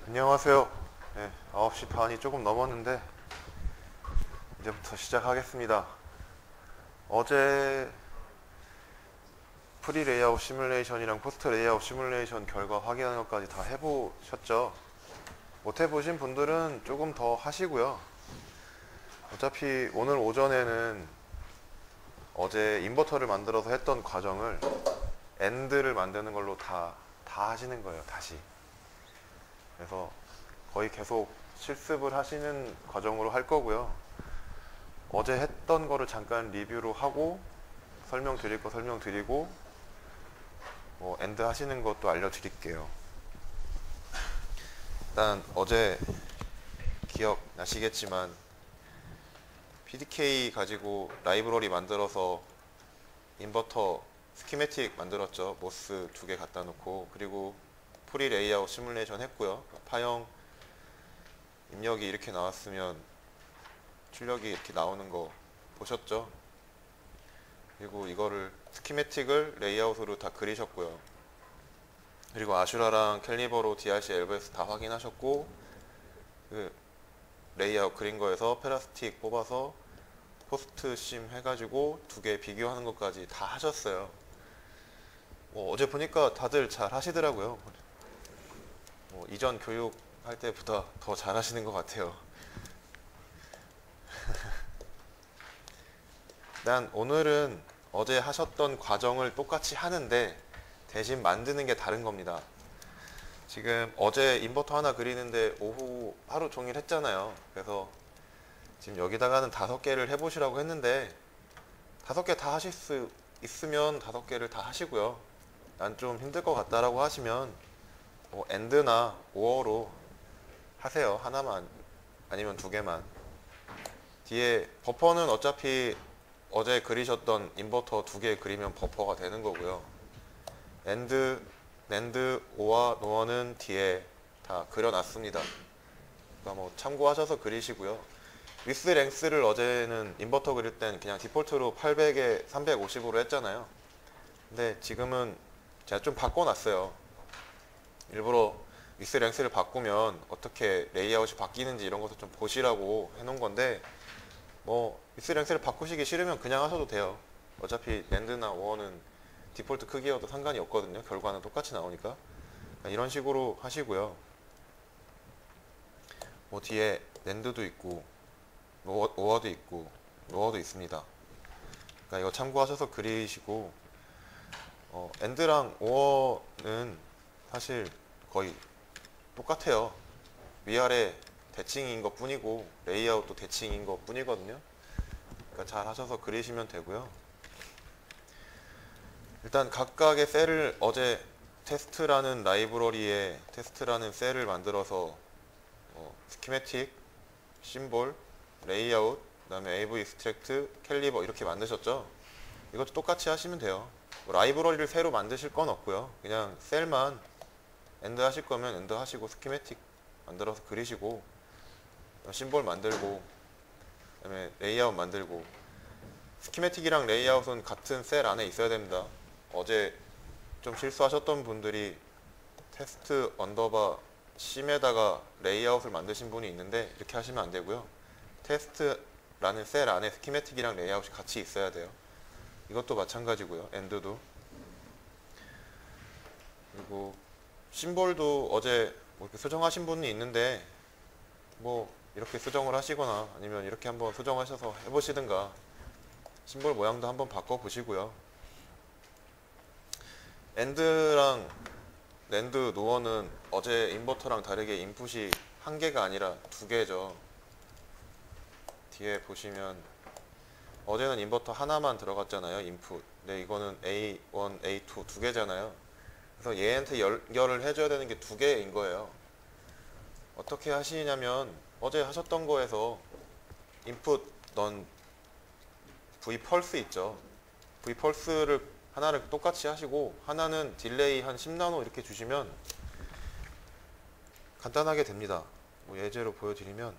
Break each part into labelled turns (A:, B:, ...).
A: 안녕하세요. 네, 9시 반이 조금 넘었는데 이제부터 시작하겠습니다. 어제 프리 레이아웃 시뮬레이션이랑 포스트 레이아웃 시뮬레이션 결과 확인하는 것까지 다 해보셨죠? 못 해보신 분들은 조금 더 하시고요. 어차피 오늘 오전에는 어제 인버터를 만들어서 했던 과정을 엔드를 만드는 걸로 다 하시는 거예요, 다시. 그래서 거의 계속 실습을 하시는 과정으로 할 거고요. 어제 했던 거를 잠깐 리뷰로 하고 설명드릴 거 설명드리고 엔드 하시는 것도 알려드릴게요. 일단 어제 기억나시겠지만 PDK 가지고 라이브러리 만들어서 인버터 스키매틱 만들었죠. 모스 2개 갖다 놓고, 그리고 프리 레이아웃 시뮬레이션 했고요. 파형 입력이 이렇게 나왔으면 출력이 이렇게 나오는 거 보셨죠? 그리고 이거를 스키매틱을 레이아웃으로 다 그리셨고요. 그리고 아슈라랑 캘리버로 DRC LVS 다 확인하셨고, 그 레이아웃 그린 거에서 페라스틱 뽑아서 포스트 심 해가지고 2개 비교하는 것까지 다 하셨어요. 어제 보니까 다들 잘 하시더라고요. 이전 교육할 때보다 더 잘 하시는 것 같아요. 일단 오늘은 어제 하셨던 과정을 똑같이 하는데 대신 만드는 게 다른 겁니다. 지금 어제 인버터 하나 그리는데 오후 하루 종일 했잖아요. 그래서 지금 여기다가는 5개를 해보시라고 했는데 5개 다 하실 수 있으면 5개를 다 하시고요. 난 좀 힘들 것 같다라고 하시면 엔드나 오어로 하세요. 하나만 아니면 2개만. 뒤에 버퍼는 어차피 어제 그리셨던 인버터 2개 그리면 버퍼가 되는 거고요. 엔드, 낸드, 오와 노어는 뒤에 다 그려놨습니다. 그러니까 참고하셔서 그리시고요. 위스 랭스를 어제는 인버터 그릴 땐 그냥 디폴트로 800에 350으로 했잖아요. 근데 지금은 제가 좀 바꿔놨어요. 일부러 위스 랭스를 바꾸면 어떻게 레이아웃이 바뀌는지 이런 것도 좀 보시라고 해놓은 건데, 위스 랭스를 바꾸시기 싫으면 그냥 하셔도 돼요. 어차피 랜드나 오어는 디폴트 크기여도 상관이 없거든요. 결과는 똑같이 나오니까. 이런 식으로 하시고요. 뒤에 랜드도 있고 오어도 있고 노어도 있습니다. 그러니까 이거 참고하셔서 그리시고, 엔드랑 오어는 사실 거의 똑같아요. 위아래 대칭인 것 뿐이고 레이아웃도 대칭인 것 뿐이거든요. 그러니까 잘 하셔서 그리시면 되고요. 일단 각각의 셀을 어제 테스트라는 라이브러리에 테스트라는 셀을 만들어서 스키매틱, 심볼, 레이아웃, 그 다음에 AV 익스트랙트, 캘리버 이렇게 만드셨죠? 이것도 똑같이 하시면 돼요. 라이브러리를 새로 만드실 건 없고요. 그냥 셀만 엔드 하실 거면 엔드 하시고 스키매틱 만들어서 그리시고 심볼 만들고 그다음에 레이아웃 만들고. 스키매틱이랑 레이아웃은 같은 셀 안에 있어야 됩니다. 어제 좀 실수하셨던 분들이 테스트 언더바 심에다가 레이아웃을 만드신 분이 있는데 이렇게 하시면 안 되고요. 테스트라는 셀 안에 스키매틱이랑 레이아웃이 같이 있어야 돼요. 이것도 마찬가지고요. 엔드도. 그리고 심볼도 어제 이렇게 수정하신 분이 있는데 이렇게 수정을 하시거나 아니면 이렇게 한번 수정하셔서 해보시든가 심볼 모양도 한번 바꿔보시고요. 엔드랑 랜드 노어는 어제 인버터랑 다르게 인풋이 1개가 아니라 2개죠. 뒤에 보시면 어제는 인버터 하나만 들어갔잖아요, 인풋. 근데 이거는 A1, A2 2개잖아요. 그래서 얘한테 연결을 해줘야 되는 게 2개인 거예요. 어떻게 하시냐면 어제 하셨던 거에서 인풋 넌 V펄스 있죠. V펄스를 하나를 똑같이 하시고 하나는 딜레이 한 10나노 이렇게 주시면 간단하게 됩니다. 예제로 보여드리면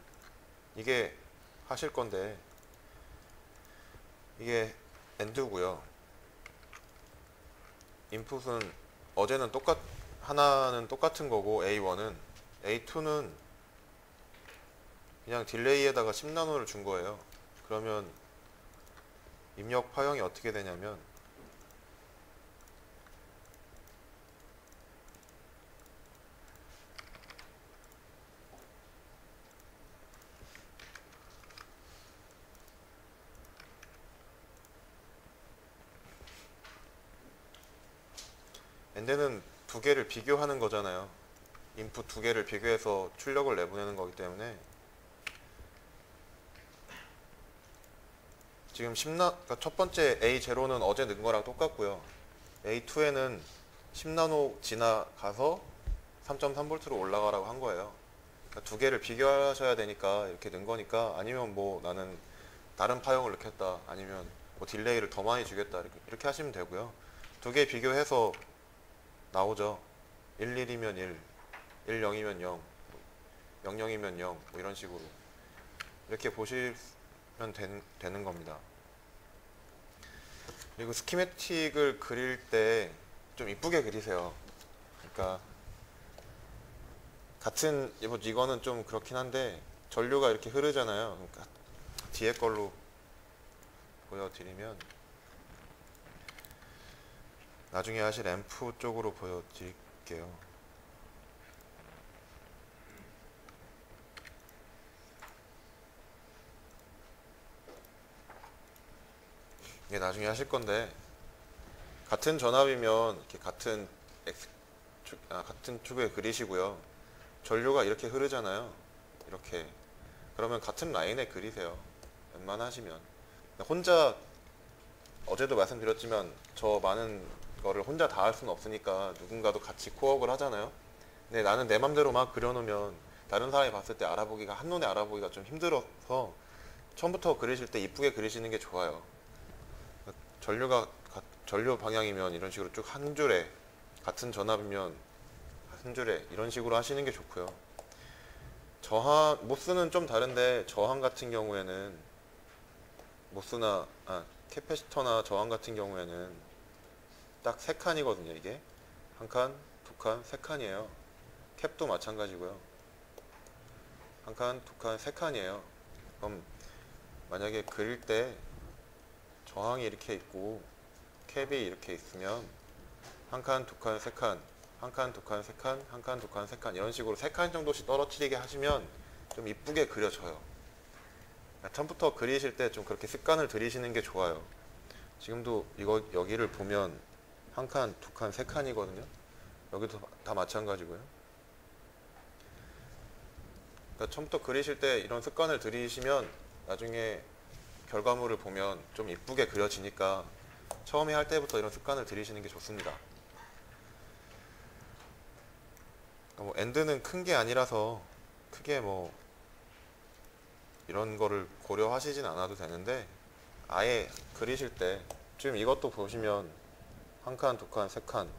A: 이게 하실 건데 이게 엔드고요. 인풋은 어제는 하나는 똑같은 거고 A1은 A2는 그냥 딜레이에다가 10나노를 준 거예요. 그러면 입력 파형이 어떻게 되냐면 엔드는 두 개를 비교하는 거잖아요. 인풋 두 개를 비교해서 출력을 내보내는 거기 때문에 지금 그러니까 첫 번째 A0는 어제 넣은 거랑 똑같고요. A2에는 10나노 지나가서 3.3V로 올라가라고 한 거예요. 그러니까 두 개를 비교하셔야 되니까 이렇게 넣은 거니까, 아니면 뭐 나는 다른 파형을 넣겠다, 아니면 뭐 딜레이를 더 많이 주겠다, 이렇게 하시면 되고요. 두 개 비교해서 나오죠. 11이면 1, 10이면 0, 00이면 0, 뭐 이런 식으로 이렇게 보시면 되는 겁니다. 그리고 스키매틱을 그릴 때 좀 이쁘게 그리세요. 그러니까 같은, 이거는 좀 그렇긴 한데 전류가 이렇게 흐르잖아요. 그러니까 뒤에 걸로 보여드리면, 나중에 하실 앰프 쪽으로 보여드릴게요. 이게 나중에 하실 건데, 같은 전압이면 이렇게 같은 같은 축에 그리시고요. 전류가 이렇게 흐르잖아요. 이렇게. 그러면 같은 라인에 그리세요. 웬만하시면. 혼자, 어제도 말씀드렸지만 저 많은 거를 혼자 다 할 수는 없으니까 누군가도 같이 코업을 하잖아요. 근데 나는 내 맘대로 막 그려놓으면 다른 사람이 봤을 때 알아보기가, 한눈에 알아보기가 좀 힘들어서 처음부터 그리실 때 이쁘게 그리시는 게 좋아요. 전류 방향이면 이런 식으로 쭉 한 줄에, 같은 전압이면 한 줄에 이런 식으로 하시는 게 좋고요. 모스는 좀 다른데, 저항 같은 경우에는 캐패시터나 저항 같은 경우에는 딱 세 칸이거든요. 이게 한 칸, 두 칸, 세 칸이에요. 캡도 마찬가지고요. 한 칸, 두 칸, 세 칸이에요. 그럼 만약에 그릴 때 저항이 이렇게 있고 캡이 이렇게 있으면 한 칸, 두 칸, 세 칸, 한 칸, 두 칸, 세 칸, 한 칸, 두 칸, 세 칸, 이런 식으로 세 칸 정도씩 떨어뜨리게 하시면 좀 이쁘게 그려져요. 처음부터 그리실 때 좀 그렇게 습관을 들이시는 게 좋아요. 지금도 여기를 보면 한 칸, 두 칸, 세 칸이거든요. 여기도 다 마찬가지고요. 그러니까 처음부터 그리실 때 이런 습관을 들이시면 나중에 결과물을 보면 좀 이쁘게 그려지니까 처음에 할 때부터 이런 습관을 들이시는 게 좋습니다. 뭐 엔드는 큰 게 아니라서 크게 뭐 이런 거를 고려하시진 않아도 되는데, 아예 그리실 때 지금 이것도 보시면 한 칸, 두 칸, 세 칸,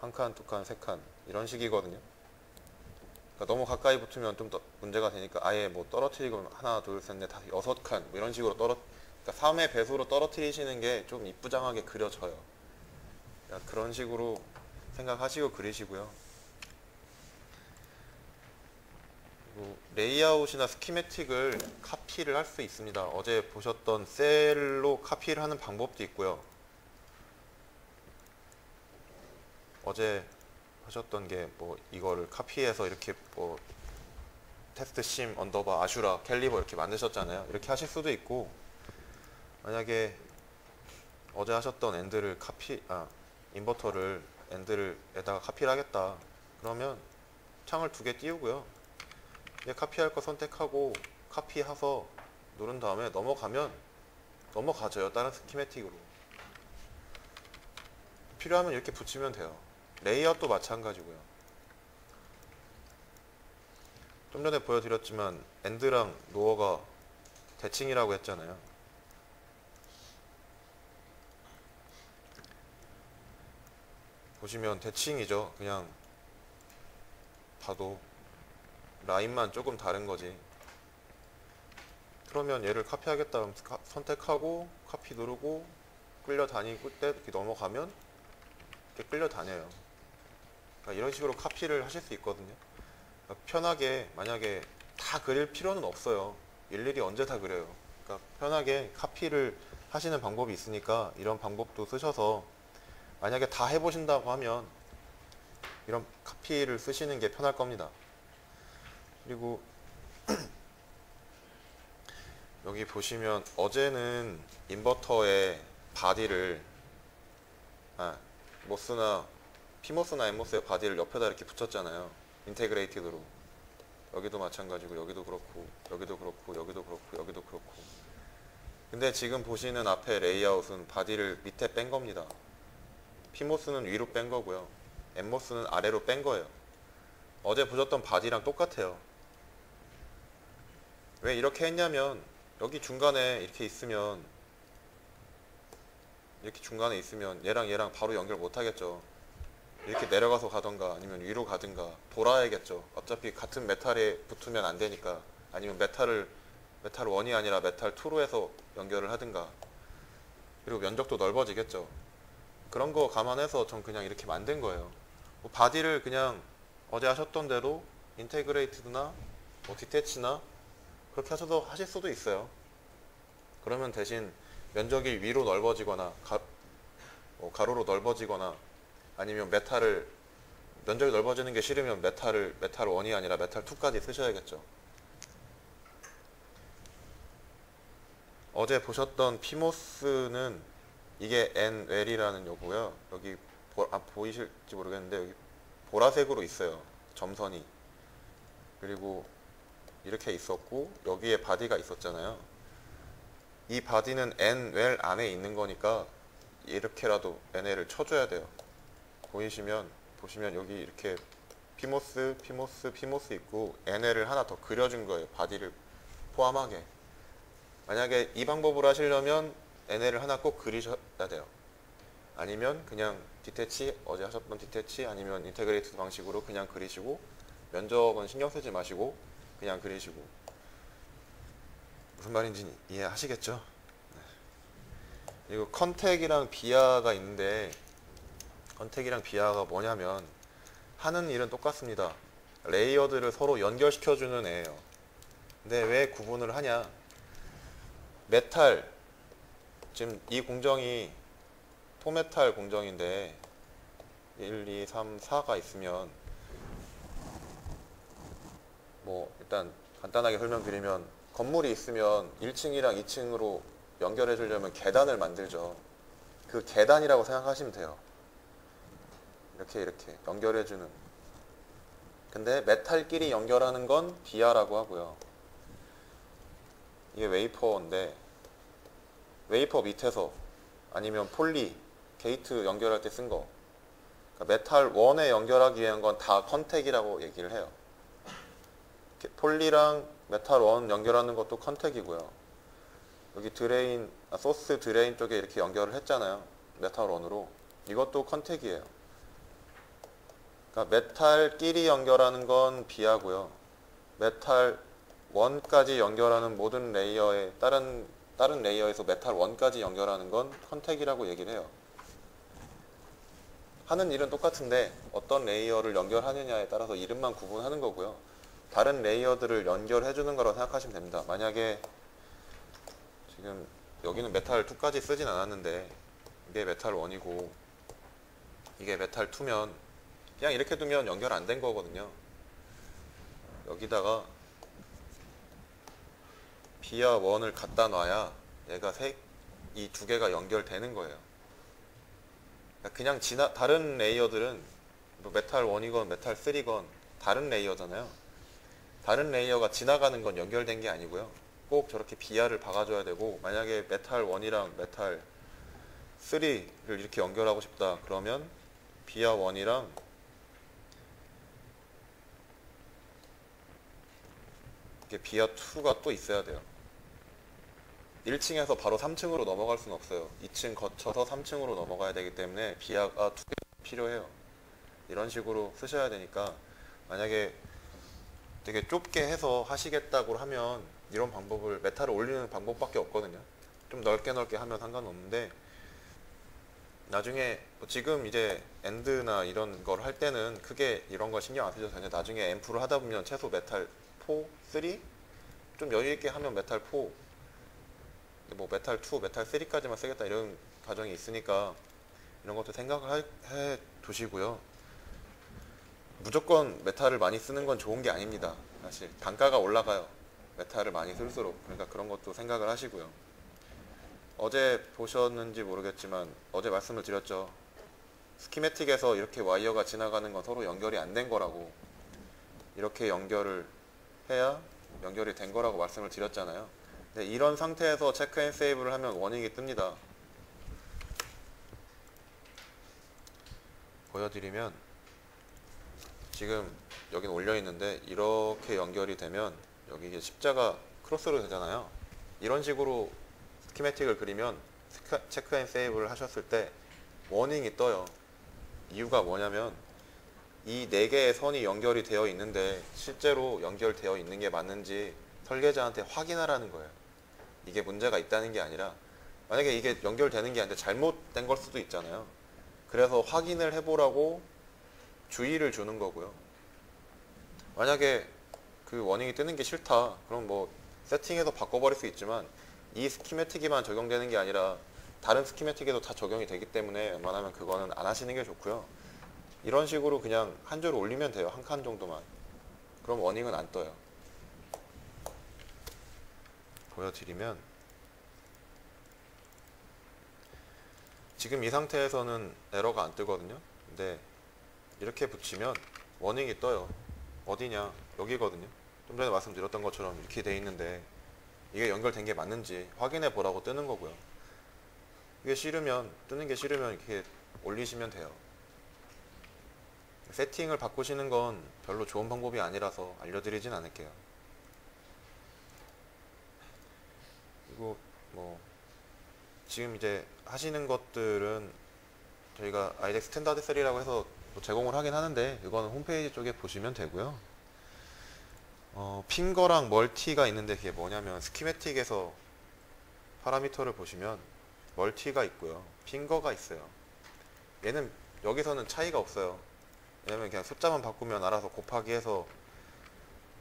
A: 한 칸, 두 칸, 세 칸, 이런 식이거든요. 그러니까 너무 가까이 붙으면 좀 더 문제가 되니까 아예 뭐 떨어뜨리고 하나, 둘, 셋, 넷, 다섯, 여섯 칸, 뭐 이런 식으로 그러니까 3의 배수로 떨어뜨리시는 게 좀 이쁘장하게 그려져요. 그러니까 그런 식으로 생각하시고 그리시고요. 그리고 레이아웃이나 스키매틱을 카피를 할 수 있습니다. 어제 보셨던 셀로 카피를 하는 방법도 있고요. 어제 하셨던 게 뭐 이거를 카피해서 이렇게 뭐 테스트 심 언더바 아슈라 캘리버 이렇게 만드셨잖아요. 이렇게 하실 수도 있고, 만약에 어제 하셨던 엔드를 인버터를 엔드를에다가 카피를 하겠다, 그러면 창을 두 개 띄우고요. 이제 카피할 거 선택하고 카피해서 누른 다음에 넘어가면 넘어가져요. 다른 스키매틱으로. 필요하면 이렇게 붙이면 돼요. 레이아웃도 마찬가지고요. 좀 전에 보여드렸지만 엔드랑 노어가 대칭이라고 했잖아요. 보시면 대칭이죠. 그냥 봐도 라인만 조금 다른 거지. 그러면 얘를 카피하겠다 하면 선택하고 카피 누르고 끌려다니고 때 이렇게 넘어가면 이렇게 끌려다녀요. 그러니까 이런 식으로 카피를 하실 수 있거든요. 편하게 만약에 다 그릴 필요는 없어요. 일일이 언제 다 그려요. 그러니까 편하게 카피를 하시는 방법이 있으니까 이런 방법도 쓰셔서 만약에 다 해보신다고 하면 이런 카피를 쓰시는 게 편할 겁니다. 그리고 여기 보시면 어제는 인버터의 바디를 모스나 피모스나 엠모스의 바디를 옆에다 이렇게 붙였잖아요. 인테그레이티드로. 여기도 마찬가지고 여기도 그렇고 여기도 그렇고 여기도 그렇고 여기도 그렇고. 근데 지금 보시는 앞에 레이아웃은 바디를 밑에 뺀 겁니다. 피모스는 위로 뺀 거고요. 엠모스는 아래로 뺀 거예요. 어제 보셨던 바디랑 똑같아요. 왜 이렇게 했냐면 여기 중간에 이렇게 있으면 얘랑 얘랑 바로 연결 못 하겠죠. 이렇게 내려가서 가던가 아니면 위로 가든가 돌아야겠죠. 어차피 같은 메탈에 붙으면 안 되니까. 아니면 메탈 1이 아니라 메탈 2로 해서 연결을 하든가. 그리고 면적도 넓어지겠죠. 그런 거 감안해서 전 그냥 이렇게 만든 거예요. 뭐 바디를 그냥 어제 하셨던 대로 인테그레이티드나 뭐 디태치나 그렇게 하셔도 하실 수도 있어요. 그러면 대신 면적이 위로 넓어지거나 가로로 넓어지거나 아니면 면적이 넓어지는 게 싫으면 메탈 1이 아니라 메탈 2까지 쓰셔야겠죠. 어제 보셨던 피모스는 이게 N웰이라는 요거고요. 여기 보이실지 모르겠는데 여기 보라색으로 있어요. 점선이. 그리고 이렇게 있었고 여기에 바디가 있었잖아요. 이 바디는 N웰 안에 있는 거니까 이렇게라도 NL을 쳐줘야 돼요. 보시면 여기 이렇게 피모스 있고 NL을 하나 더 그려준 거예요. 바디를 포함하게. 만약에 이 방법으로 하시려면 NL을 하나 꼭 그리셔야 돼요. 아니면 그냥 디태치, 어제 하셨던 디태치 아니면 인테그레이티드 방식으로 그냥 그리시고 면적은 신경 쓰지 마시고 그냥 그리시고. 무슨 말인지 이해하시겠죠? 네. 그리고 컨택이랑 비하가 있는데 컨택이랑 비하가 뭐냐면 하는 일은 똑같습니다. 레이어드를 서로 연결시켜주는 애예요. 근데 왜 구분을 하냐? 메탈, 지금 이 공정이 토메탈 공정인데 1, 2, 3, 4가 있으면 뭐 일단 간단하게 설명드리면 건물이 있으면 1층이랑 2층으로 연결해 주려면 계단을 만들죠. 그 계단이라고 생각하시면 돼요. 이렇게 연결해 주는. 근데 메탈끼리 연결하는 건 비하라고 하고요. 이게 웨이퍼인데 웨이퍼 밑에서 아니면 폴리 게이트 연결할 때 쓴 거. 그러니까 메탈 1에 연결하기 위한 건 다 컨택이라고 얘기를 해요. 폴리랑 메탈 1 연결하는 것도 컨택이고요. 여기 소스 드레인 쪽에 이렇게 연결을 했잖아요. 메탈 1으로. 이것도 컨택이에요. 그러니까 메탈끼리 연결하는 건 비하고요. 메탈 1까지 연결하는 모든 레이어에 다른 레이어에서 메탈 1까지 연결하는 건 컨택이라고 얘기를 해요. 하는 일은 똑같은데 어떤 레이어를 연결하느냐에 따라서 이름만 구분하는 거고요. 다른 레이어들을 연결해 주는 거라고 생각하시면 됩니다. 만약에 지금 여기는 메탈 2까지 쓰진 않았는데 이게 메탈 1이고 이게 메탈 2면 그냥 이렇게 두면 연결 안 된 거거든요. 여기다가 B와 1을 갖다 놔야 얘가 이 두 개가 연결되는 거예요. 그냥 다른 레이어들은 뭐 메탈 1이건 메탈 3건 다른 레이어잖아요. 다른 레이어가 지나가는 건 연결된 게 아니고요. 꼭 저렇게 비하를 박아줘야 되고, 만약에 메탈 1이랑 메탈 3를 이렇게 연결하고 싶다 그러면 비하 1이랑 비하 2가 또 있어야 돼요. 1층에서 바로 3층으로 넘어갈 수는 없어요. 2층 거쳐서 3층으로 넘어가야 되기 때문에 비하가 2개 필요해요. 이런 식으로 쓰셔야 되니까 만약에 되게 좁게 해서 하시겠다고 하면 이런 방법을 메탈을 올리는 방법밖에 없거든요. 좀 넓게 하면 상관없는데 나중에 뭐 지금 이제 엔드나 이런 걸 할 때는 크게 이런 거 신경 안 쓰셔도 되는데 나중에 앰프를 하다 보면 최소 메탈 4, 3? 좀 여유 있게 하면 메탈 4, 뭐 메탈 2, 메탈 3까지만 쓰겠다 이런 과정이 있으니까 이런 것도 생각을 해 두시고요. 무조건 메탈을 많이 쓰는 건 좋은 게 아닙니다. 사실 단가가 올라가요. 메탈을 많이 쓸수록. 그러니까 그런 것도 생각을 하시고요. 어제 보셨는지 모르겠지만 어제 말씀을 드렸죠. 스키매틱에서 이렇게 와이어가 지나가는 건 서로 연결이 안 된 거라고, 이렇게 연결을 해야 연결이 된 거라고 말씀을 드렸잖아요. 근데 이런 상태에서 체크 앤 세이브를 하면 워닝이 뜹니다. 보여드리면 지금 여긴 올려 있는데 이렇게 연결이 되면 여기 이게 십자가 크로스로 되잖아요. 이런 식으로 스키매틱을 그리면 체크 앤 세이브를 하셨을 때 워닝이 떠요. 이유가 뭐냐면 이 4개의 선이 연결이 되어 있는데 실제로 연결되어 있는 게 맞는지 설계자한테 확인하라는 거예요. 이게 문제가 있다는 게 아니라, 만약에 이게 연결되는 게 아닌데 잘못된 걸 수도 있잖아요. 그래서 확인을 해보라고 주의를 주는 거고요. 만약에 그 워닝이 뜨는 게 싫다, 그럼 뭐 세팅해서 바꿔버릴 수 있지만 이 스키매틱에만 적용되는 게 아니라 다른 스키매틱에도 다 적용이 되기 때문에 웬만하면 그거는 안 하시는 게 좋고요. 이런 식으로 그냥 한 줄 올리면 돼요. 한 칸 정도만. 그럼 워닝은 안 떠요. 보여드리면 지금 이 상태에서는 에러가 안 뜨거든요. 근데 이렇게 붙이면 워닝이 떠요. 어디냐? 여기거든요. 좀 전에 말씀드렸던 것처럼 이렇게 돼 있는데 이게 연결된 게 맞는지 확인해 보라고 뜨는 거고요. 이게 싫으면, 뜨는 게 싫으면 이렇게 올리시면 돼요. 세팅을 바꾸시는 건 별로 좋은 방법이 아니라서 알려드리진 않을게요. 그리고 뭐 지금 이제 하시는 것들은 저희가 아이덱 스탠다드 셀이라고 해서 뭐 제공을 하긴 하는데 이거는 홈페이지 쪽에 보시면 되고요. 핑거랑 멀티가 있는데 그게 뭐냐면 스키매틱에서 파라미터를 보시면 멀티가 있고요. 핑거가 있어요. 얘는 여기서는 차이가 없어요. 왜냐면 그냥 숫자만 바꾸면 알아서 곱하기 해서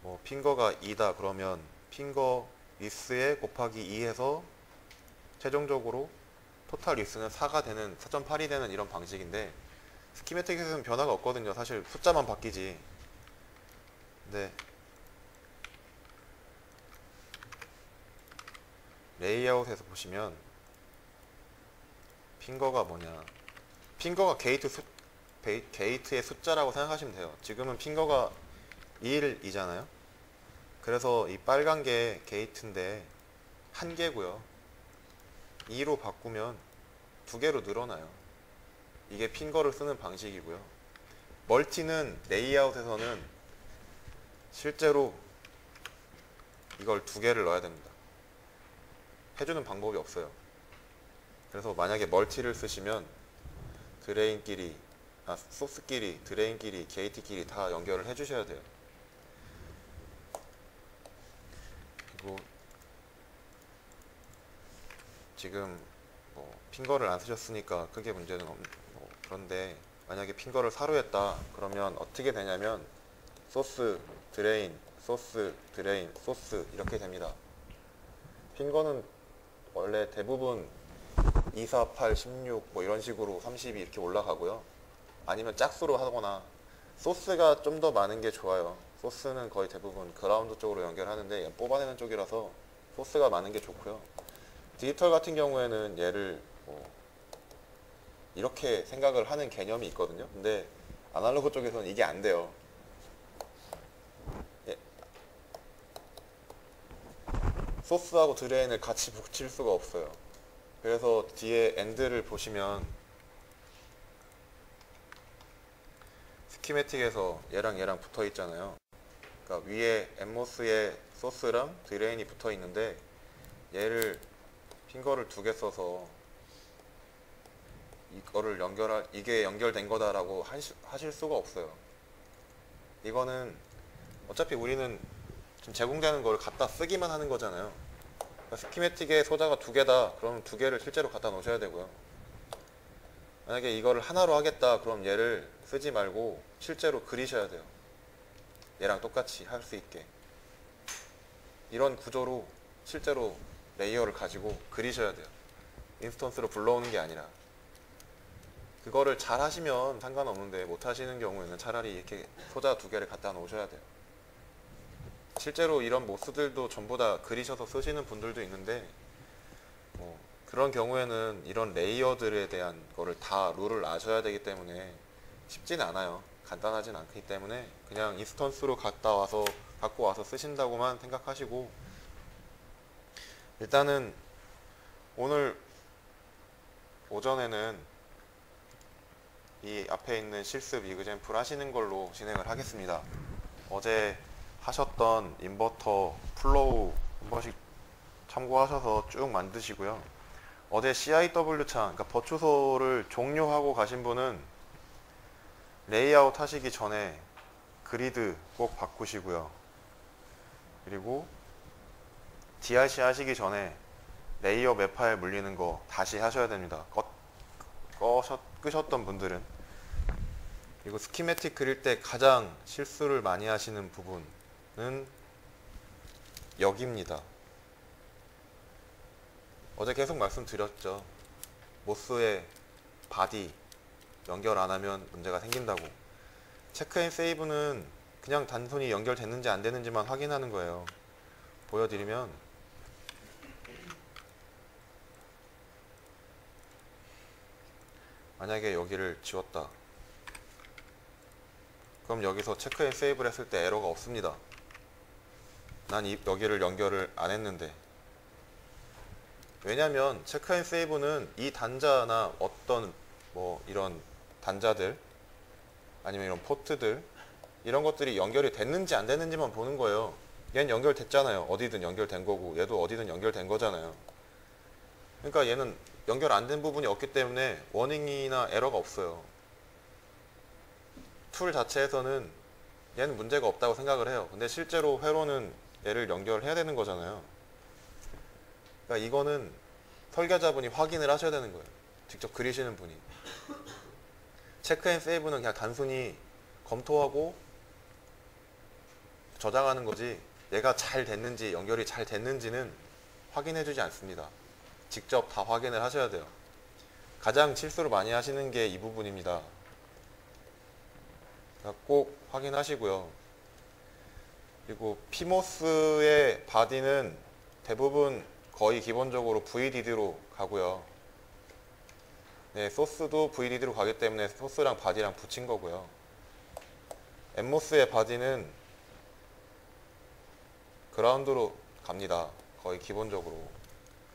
A: 뭐 핑거가 2다 그러면 핑거 위스에 곱하기 2 해서 최종적으로 토탈 위스는 4가 되는, 4.8이 되는 이런 방식인데 스키매틱에서는 변화가 없거든요. 사실 숫자만 바뀌지. 근데 레이아웃에서 보시면 핑거가 뭐냐, 핑거가 게이트의 숫자라고 생각하시면 돼요. 지금은 핑거가 1이잖아요. 그래서 이 빨간 게 게이트인데 한 개고요. 2로 바꾸면 2개로 늘어나요. 이게 핑거를 쓰는 방식이고요. 멀티는 레이아웃에서는 실제로 이걸 2개를 넣어야 됩니다. 해주는 방법이 없어요. 그래서 만약에 멀티를 쓰시면 드레인끼리, 소스끼리, 드레인끼리, 게이트끼리 다 연결을 해주셔야 돼요. 그리고 지금 뭐 핑거를 안 쓰셨으니까 크게 문제는 뭐 그런데 만약에 핑거를 사로 했다 그러면 어떻게 되냐면 소스, 드레인, 소스, 드레인, 소스 이렇게 됩니다. 핑거는 원래 대부분 2, 4, 8, 16 뭐 이런 식으로 30이 이렇게 올라가고요. 아니면 짝수로 하거나 소스가 좀 더 많은 게 좋아요. 소스는 거의 대부분 그라운드 쪽으로 연결하는데 뽑아내는 쪽이라서 소스가 많은 게 좋고요. 디지털 같은 경우에는 얘를 뭐 이렇게 생각을 하는 개념이 있거든요. 근데 아날로그 쪽에서는 이게 안 돼요. 예. 소스하고 드레인을 같이 붙일 수가 없어요. 그래서 뒤에 엔드를 보시면 스키매틱에서 얘랑 얘랑 붙어 있잖아요. 그러니까 위에 엠모스에 소스랑 드레인이 붙어 있는데 얘를 핑거를 2개 써서 이거를 이게 연결된 거다라고 하실 수가 없어요. 이거는 어차피 우리는 지금 제공되는 걸 갖다 쓰기만 하는 거잖아요. 그러니까 스키매틱에 소자가 2개다 그러면 2개를 실제로 갖다 놓으셔야 되고요. 만약에 이거를 하나로 하겠다 그럼 얘를 쓰지 말고 실제로 그리셔야 돼요. 얘랑 똑같이 할 수 있게 이런 구조로 실제로 레이어를 가지고 그리셔야 돼요. 인스턴스로 불러오는 게 아니라. 그거를 잘 하시면 상관없는데 못 하시는 경우에는 차라리 이렇게 소자 두 개를 갖다 놓으셔야 돼요. 실제로 이런 모스들도 전부 다 그리셔서 쓰시는 분들도 있는데 그런 경우에는 이런 레이어들에 대한 거를 다 룰을 아셔야 되기 때문에 쉽진 않아요. 간단하진 않기 때문에 그냥 인스턴스로 갖고 와서 쓰신다고만 생각하시고, 일단은 오늘 오전에는 이 앞에 있는 실습 이그젠플 하시는 걸로 진행을 하겠습니다. 어제 하셨던 인버터 플로우 한 번씩 참고하셔서 쭉 만드시고요. 어제 CIW 창, 그러니까 버추소를 종료하고 가신 분은 레이아웃 하시기 전에 그리드 꼭 바꾸시고요. 그리고 DRC 하시기 전에 레이어 맵 파일 물리는 거 다시 하셔야 됩니다. 끄셨던 분들은. 그리고 스키매틱 그릴 때 가장 실수를 많이 하시는 부분은 여기입니다. 어제 계속 말씀드렸죠. 모스의 바디 연결 안 하면 문제가 생긴다고. 체크 앤 세이브는 그냥 단순히 연결됐는지 안 되는지만 확인하는 거예요. 보여드리면 만약에 여기를 지웠다. 그럼 여기서 체크 앤 세이브를 했을 때 에러가 없습니다. 난 여기를 연결을 안 했는데. 왜냐면 체크 앤 세이브는 이 단자나 어떤 이런 단자들 아니면 이런 포트들 이런 것들이 연결이 됐는지 안 됐는지만 보는 거예요. 얘는 연결됐잖아요. 어디든 연결된 거고 얘도 어디든 연결된 거잖아요. 그러니까 얘는 연결 안 된 부분이 없기 때문에 워닝이나 에러가 없어요. 툴 자체에서는 얘는 문제가 없다고 생각을 해요. 근데 실제로 회로는 얘를 연결해야 되는 거잖아요. 그러니까 이거는 설계자분이 확인을 하셔야 되는 거예요. 직접 그리시는 분이. 체크 앤 세이브는 그냥 단순히 검토하고 저장하는 거지 얘가 잘 됐는지 연결이 잘 됐는지는 확인해 주지 않습니다. 직접 다 확인을 하셔야 돼요. 가장 실수를 많이 하시는 게 이 부분입니다. 그러니까 꼭 확인하시고요. 그리고 피모스의 바디는 대부분 거의 기본적으로 VDD로 가고요. 네, 소스도 VDD로 가기 때문에 소스랑 바디랑 붙인 거고요. 엔모스의 바디는 그라운드로 갑니다. 거의 기본적으로.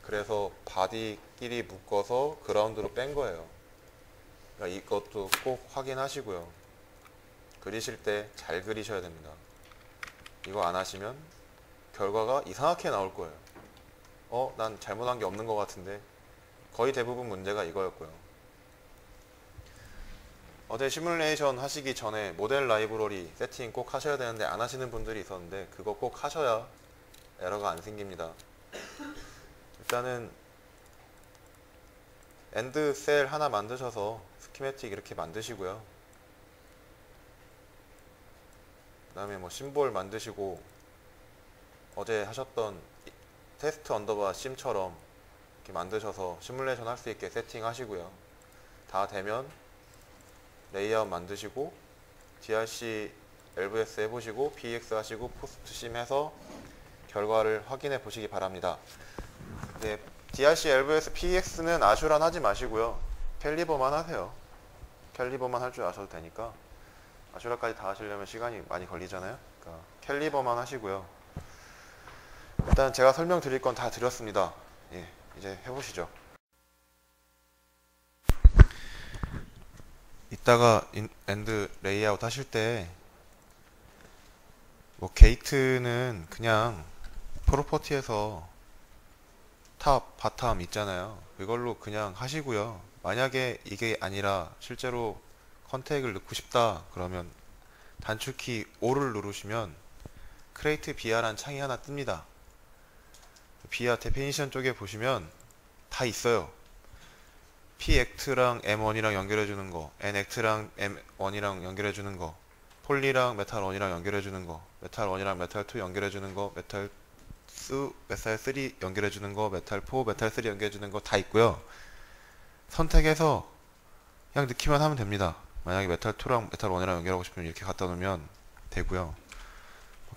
A: 그래서 바디끼리 묶어서 그라운드로 뺀 거예요. 그러니까 이것도 꼭 확인하시고요. 그리실 때 잘 그리셔야 됩니다. 이거 안 하시면 결과가 이상하게 나올 거예요. 난 잘못한 게 없는 것 같은데. 거의 대부분 문제가 이거였고요. 어제 시뮬레이션 하시기 전에 모델 라이브러리 세팅 꼭 하셔야 되는데 안 하시는 분들이 있었는데 그거 꼭 하셔야 에러가 안 생깁니다. 일단은 엔드 셀 하나 만드셔서 스키매틱 이렇게 만드시고요. 그 다음에 심볼 만드시고 어제 하셨던 테스트 언더바 심처럼 이렇게 만드셔서 시뮬레이션 할 수 있게 세팅하시고요. 다 되면 레이아웃 만드시고 DRC LVS 해보시고 PX 하시고 포스트 심 해서 결과를 확인해 보시기 바랍니다. 네, DRC LVS PX는 아슈란 하지 마시고요. 캘리버만 하세요. 캘리버만 할 줄 아셔도 되니까. 아슈라까지 다 하시려면 시간이 많이 걸리잖아요. 그러니까 캘리버만 하시고요. 일단 제가 설명드릴 건 다 드렸습니다. 예, 이제 해보시죠. 이따가 엔드 레이아웃 하실 때 게이트는 그냥 프로퍼티에서 탑, 바텀 있잖아요. 이걸로 그냥 하시고요. 만약에 이게 아니라 실제로 컨택을 넣고 싶다 그러면 단축키 5를 누르시면 크레이트 비아라는 창이 하나 뜹니다. 비아 데피니션 쪽에 보시면 다 있어요. P액트랑 M1이랑 연결해주는 거, N액트랑 M1이랑 연결해주는 거, 폴리랑 메탈 1이랑 연결해주는 거, 메탈 1이랑 메탈 2 연결해주는 거, 메탈 3 연결해주는 거, 메탈 4, 메탈 3 연결해주는 거 다 있고요. 선택해서 그냥 넣기만 하면 됩니다. 만약에 메탈 2랑 메탈 1이랑 연결하고 싶으면 이렇게 갖다 놓으면 되고요.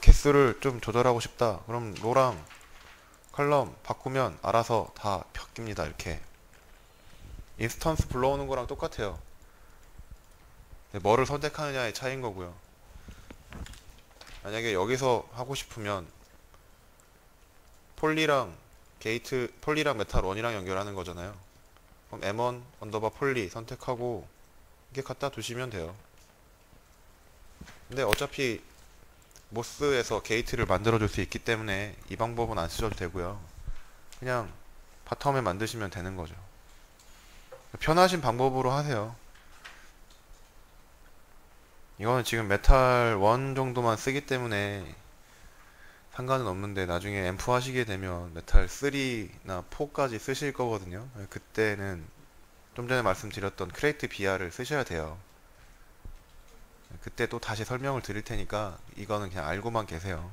A: 개수를 좀 조절하고 싶다. 그럼 로랑 컬럼 바꾸면 알아서 다 바뀝니다. 이렇게 인스턴스 불러오는 거랑 똑같아요. 뭐를 선택하느냐의 차이인 거고요. 만약에 여기서 하고 싶으면 폴리랑 폴리랑 메탈 1이랑 연결하는 거잖아요. 그럼 M1 언더바 폴리 선택하고 이렇게 갖다 두시면 돼요. 근데 어차피 모스에서 게이트를 만들어 줄 수 있기 때문에 이 방법은 안 쓰셔도 되고요. 그냥 바텀에 만드시면 되는 거죠. 편하신 방법으로 하세요. 이거는 지금 메탈 1 정도만 쓰기 때문에 상관은 없는데 나중에 앰프 하시게 되면 메탈 3나 4까지 쓰실 거거든요. 그때는 좀 전에 말씀드렸던 크레이트 BR을 쓰셔야 돼요. 그때 또 다시 설명을 드릴 테니까 이거는 그냥 알고만 계세요.